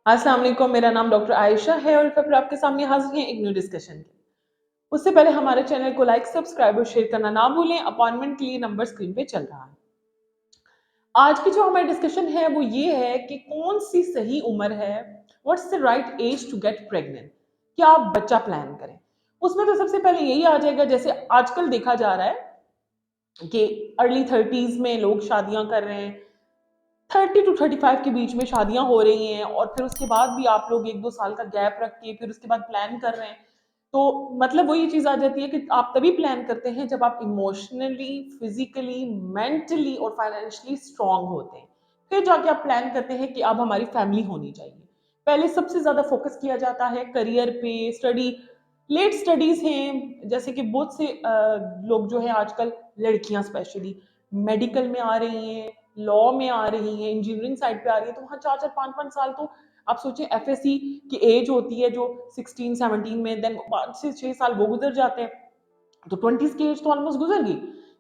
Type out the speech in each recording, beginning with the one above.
अस्सलाम वालेकुम, मेरा नाम डॉक्टर आयशा है और फिर आपके सामने हाजिर हैं एक न्यू डिस्कशन के। उससे पहले हमारे चैनल को लाइक, सब्सक्राइब और शेयर करना ना भूलें। अपॉइंटमेंट के लिए नंबर स्क्रीन पे चल रहा है। आज की जो हमारी डिस्कशन है वो ये है कि कौन सी सही उम्र है, what's the right age to get pregnant, क्या आप बच्चा प्लान करें। उसमें तो सबसे पहले यही आ जाएगा, जैसे आजकल देखा जा रहा है कि अर्ली 30s में लोग शादियां कर रहे हैं, 30 to 35 के बीच में शादियां हो रही हैं और फिर उसके बाद भी आप लोग 1-2 साल का गैप रख के फिर उसके बाद प्लान कर रहे हैं। तो मतलब वही चीज आ जाती है कि आप तभी प्लान करते हैं जब आप इमोशनली, फिजिकली, मेंटली और फाइनेंशियली स्ट्रांग होते हैं। फिर जाके आप प्लान करते हैं कि अब हमारी फैमिली होनी चाहिए। पहले सबसे ज्यादा फोकस किया जाता है करियर पे, स्टडी, लेट स्टडीज हैं, जैसे कि बहुत से लोग जो है आजकल, लड़कियां स्पेशली मेडिकल में आ रही हैं, लॉ में आ रही हैं, इंजीनियरिंग साइड पे आ रही है, तो वहाँ 4-4 5-5 साल तो आप सोचें एफएससी की एज होती है जो 16-17 में, देन 5 से 6 साल वो गुजर जाते हैं, तो 20s की एज तो ऑलमोस्ट गुजर गई।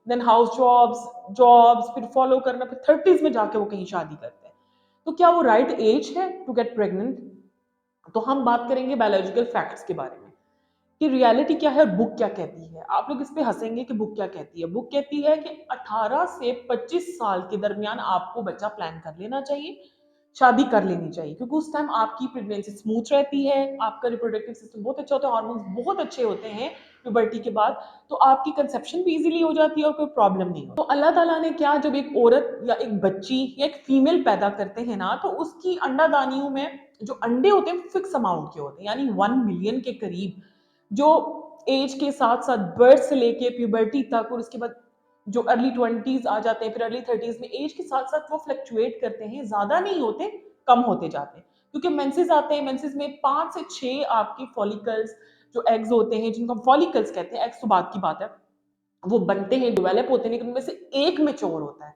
देन हाउस जॉब्स, फिर फॉलो करना, फिर 30s में जाके वो कहीं शादी करते हैं। तो क्या वो राइट एज है टू गेट प्रेग्नेंट? तो हम बात करेंगे बायोलॉजिकल फैक्ट्स के बारे में कि रियलिटी क्या है और बुक क्या कहती है। आप लोग इस पे हंसेंगे कि बुक क्या कहती है। बुक कहती है कि 18 से 25 साल के दरमियान आपको बच्चा प्लान कर लेना चाहिए, शादी कर लेनी चाहिए, क्योंकि उस टाइम आपकी प्रेगनेंसी स्मूथ रहती है, आपका रिप्रोडक्टिव सिस्टम बहुत अच्छा होता है, हार्मोन्स बहुत अच्छे होते हैं प्यूबर्टी के बाद, तो आपकी कंसेप्शन भी इजीली हो जाती है और कोई प्रॉब्लम नहीं होती। तो अल्लाह ताला ने क्या, जब एक औरत या एक बच्ची या एक फीमेल पैदा करते हैं ना, तो उसकी अंडादानियों में जो अंडे होते हैं फिक्स अमाउंट के होते हैं, यानी 1 मिलियन के करीब, जो एज के साथ साथ बर्थ से लेके प्यूबर्टी तक और उसके बाद जो अर्ली 20s आ जाते हैं, फिर अर्ली 30s में, एज के साथ साथ वो फ्लक्चुएट करते हैं, ज्यादा नहीं होते, कम होते जाते हैं, क्योंकि मेंसेस आते हैं, मेंसेस में 5 से 6 आपकी फॉलिकल्स, जो एग्स होते हैं, जिनको हम फॉलिकल्स कहते हैं, एग्स तो बात की बात है, वो बनते हैं, डेवलप होते हैं, लेकिन उनमें से एक मेच्योर होता है,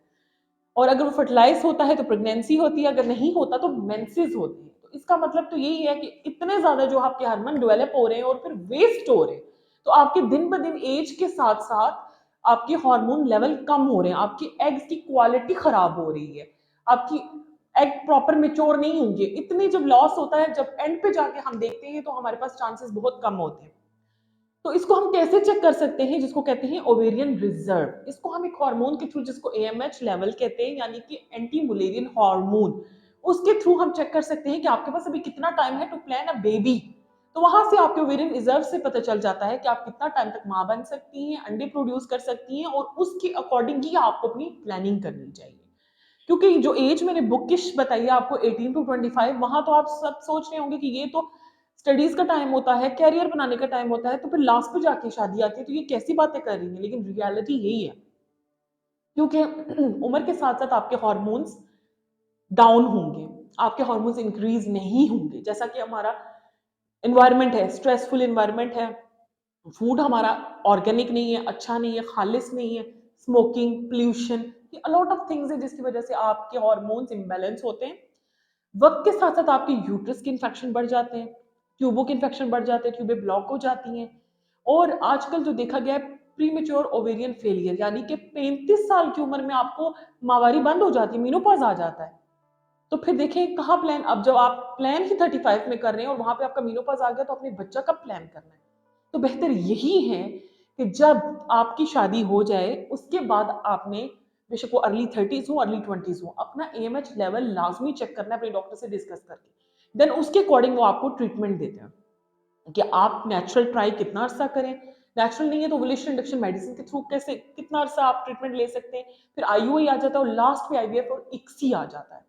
और अगर वो फर्टिलाइज होता है तो प्रेगनेंसी होती है, अगर नहीं होता तो मेंसेस होती है। तो इसका मतलब तो यही है कि इतने ज्यादा जो आपके हार्मोन डेवलप हो रहे हैं और फिर वेस्ट हो रहे हैं, तो आपके दिन ब दिन एज के साथ साथ आपके हार्मोन लेवल कम हो रहे हैं, आपके एग्स की क्वालिटी खराब हो रही है, आपकी एग प्रॉपर मेच्योर नहीं होंगे। इतनी जब लॉस होता है, जब एंड पे जाके हम देखते हैं, तो हमारे पास चांसेस बहुत कम होते हैं। तो इसको हम कैसे चेक कर सकते हैं? जिसको कहते हैं ओवेरियन रिजर्व। इसको हम एक हार्मोन के थ्रू, जिसको एएमएच लेवल कहते हैं, यानी कि एंटी मुलेरियन हार्मोन, उसके थ्रू हम चेक कर सकते हैं कि आपके पास अभी कितना टाइम है टू प्लान अ बेबी। तो वहां से आपके ओवेरियन रिजर्व से पता चल जाता है कि आप कितना टाइम तक मां बन सकती हैं, अंडे प्रोड्यूस कर सकती हैं, और उसके अकॉर्डिंग ही आपको अपनी प्लानिंग करनी चाहिए। क्योंकि जो एज मैंने बुकिश बताई है आपको 18 to 25, वहां तो आप सब सोच रहे होंगे कि ये तो स्टडीज का टाइम होता है, कैरियर बनाने का टाइम होता है, तो फिर लास्ट पे जाके शादी आती है, तो ये कैसी बातें कर रही है, लेकिन रियलिटी यही है। क्योंकि उम्र के साथ साथ आपके हार्मोन्स डाउन होंगे, आपके हार्मोन्स इंक्रीज नहीं होंगे, जैसा कि हमारा एनवायरमेंट है, स्ट्रेसफुल एनवायरमेंट है, फूड हमारा ऑर्गेनिक नहीं है, अच्छा नहीं है, खालिश नहीं है, स्मोकिंग, पोल्यूशन, ये अलॉट ऑफ थिंग्स है जिसकी वजह से आपके हार्मोन्स इम्बैलेंस होते हैं। वक्त के साथ साथ आपके यूट्रस के इन्फेक्शन बढ़ जाते हैं, ट्यूबों के इन्फेक्शन बढ़ जाते हैं, ट्यूबें ब्लॉक हो जाती हैं, और आजकल जो देखा गया है प्रीमेच्योर ओवेरियन फेलियर, यानी कि 35 साल की उम्र में आपको माहवारी बंद हो जाती है, मीनोपॉज आ जाता है। तो फिर देखें कहाँ प्लान, अब जब आप प्लान ही 35 में कर रहे हैं और वहां पे आपका मीनोपॉज आ गया, तो अपने बच्चा कब प्लान करना है? तो बेहतर यही है कि जब आपकी शादी हो जाए उसके बाद आपने, बेशक वो अर्ली 30s हो, अर्ली 20s हो, अपना एएमएच लेवल लाजमी चेक करना है अपने डॉक्टर से डिस्कस करके, देन उसके अकॉर्डिंग वो आपको ट्रीटमेंट देते हैं कि आप नेचुरल ट्राई कितना अरसा करें, नेचुरल नहीं है तो ओवुलेशन इंडक्शन मेडिसिन के थ्रू कैसे कितना अरसा आप ट्रीटमेंट ले सकते हैं, फिर आईयूआई आ जाता है और लास्ट में आईवीएफ और इक्सी आ जाता है।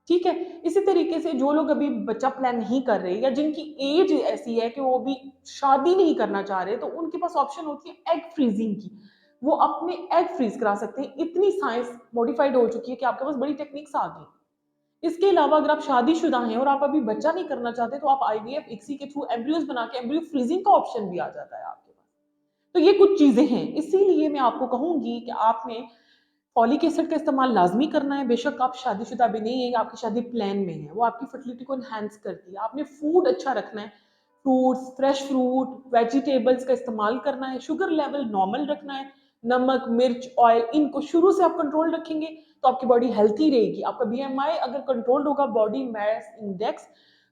ठीक है। इसी तरीके से जो लोग अभी बच्चा प्लान नहीं कर रहे या जिनकी एज ऐसी है कि वो भी शादी नहीं करना चाह रहे, तो उनके पास ऑप्शन होती है एग फ्रीजिंग की। वो अपने एग फ्रीज करा सकते हैं, इतनी साइंस मॉडिफाइड हो चुकी है कि आपके पास बड़ी टेक्निक्स आ गई। इसके अलावा अगर आप शादीशुदा हैं और आप अभी बच्चा नहीं करना चाहते, तो आप आईवीएफ इक्सी के थ्रू एम्ब्रियोज बना के एम्ब्रियो फ्रीजिंग का ऑप्शन भी आ जाता है आपके पास। तो ये कुछ चीजें हैं, इसीलिए मैं आपको कहूंगी कि आपने फॉलिक एसिड का इस्तेमाल लाजमी करना है। बेशक आप शादीशुदा भी नहीं है, आपकी शादी प्लान में है, वो आपकी फर्टिलिटी को एनहांस करती है। आपने फूड अच्छा रखना है, फ्रूट्स, फ्रेश फ्रूट, वेजिटेबल्स का इस्तेमाल करना है, शुगर लेवल नॉर्मल रखना है, नमक, मिर्च, ऑयल, इनको शुरू से आप कंट्रोल रखेंगे तो आपकी बॉडी हेल्थी रहेगी। आपका बीएमआई अगर कंट्रोल्ड होगा, बॉडी मास इंडेक्स,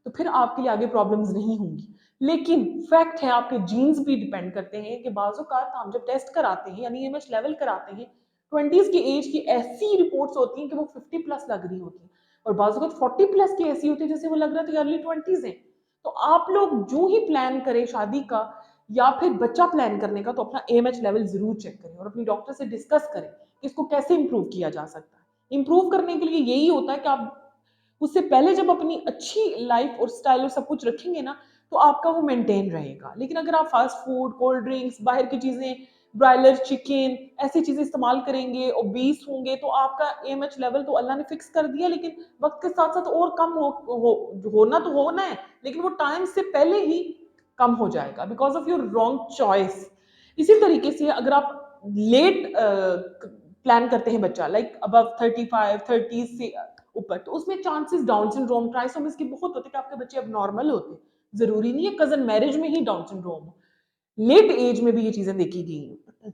तो फिर आपके लिए आगे प्रॉब्लम्स नहीं होंगी। लेकिन फैक्ट है, आपके जीन्स भी डिपेंड करते हैं कि बाज़ औक़ात हम जब टेस्ट कराते हैं यानी एमएच लेवल कराते हैं, 20s की एज की ऐसी रिपोर्ट्स होती हैं कि वो 50 प्लस लग रही होती हैं, और बाज़ औक़ात 40 प्लस की ऐसी होती है जैसे वो लग रहा था अर्ली 20s है। तो आप लोग जो ही प्लान करें शादी का या फिर बच्चा प्लान करने का, तो अपना एएमएच लेवल जरूर चेक करें और अपनी डॉक्टर से डिस्कस करें कि इसको कैसे इंप्रूव किया जा सकता है। इंप्रूव करने के लिए यही होता है कि आप उससे पहले जब अपनी अच्छी लाइफ और स्टाइल और सब कुछ रखेंगे ना, तो आपका वो मेंटेन रहेगा। लेकिन अगर आप फास्ट फूड, कोल्ड ड्रिंक्स, बाहर की चीजें, ब्रॉयलर चिकन, ऐसी चीजें इस्तेमाल करेंगे, ओबीस होंगे, तो आपका एएमएच लेवल तो अल्लाह ने फिक्स कर दिया, लेकिन वक्त के साथ साथ और कम होना तो होना है, लेकिन वो टाइम से पहले ही कम हो जाएगा because of your wrong choice. इसी तरीके से अगर आप लेट प्लान करते हैं बच्चा, लाइक अबव 35 30 से ऊपर, तो उसमें चांसेस डाउन सिंड्रोम, ट्राइसोमिस के बहुत होते हैं कि आपके बच्चे अब नॉर्मल होते हैं। जरूरी नहीं है कजन मैरिज में ही डाउन सिंड्रोम हो, लेट एज में भी ये चीजें देखी गई हैं।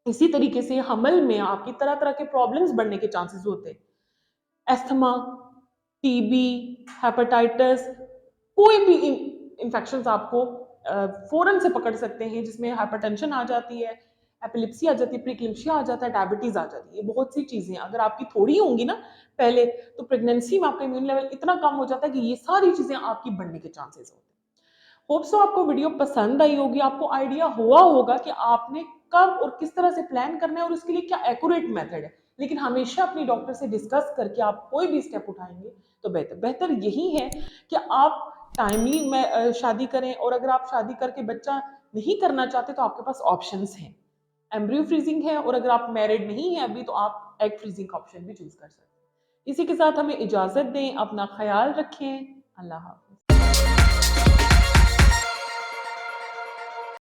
इसी तरीके से हमल में आपकी तरह तरह के प्रॉब्लम्स बढ़ने के चांसेस होते हैं, एस्थमा, टीबी, हेपेटाइटिस, कोई भी इंफेक्शंस आपको फौरन से पकड़ सकते हैं, जिसमें हाइपरटेंशन आ जाती है, एपिलेप्सी आ जाती है, प्रीक्लेम्शिया आ जाता है, डायबिटीज आ जाती है। बहुत सी चीजें अगर आपकी थोड़ी होंगी ना पहले, तो प्रेगनेंसी में आपका इम्यून लेवल इतना कम हो जाता है कि ये सारी चीजें आपकी बढ़ने के चांसेस होते हैं। होप सो आपको वीडियो पसंद आई होगी, आपको आइडिया हुआ होगा कि आपने कब और किस तरह से प्लान करना है और उसके लिए क्या एक्यूरेट मेथड है। लेकिन हमेशा अपनी डॉक्टर से डिस्कस करके आप कोई भी स्टेप उठाएंगे तो बेहतर बेहतर यही है कि आप टाइमली में शादी करें, और अगर आप शादी करके बच्चा नहीं करना चाहते तो आपके पास ऑप्शंस हैं, एम्ब्रियो फ्रीजिंग है, और अगर आप मैरिड नहीं है अभी तो आप एग फ्रीजिंग का ऑप्शन भी चूज कर सकते हैं। इसी के साथ हमें इजाजत दें, अपना ख्याल रखें, अल्लाह हाफ़िज़।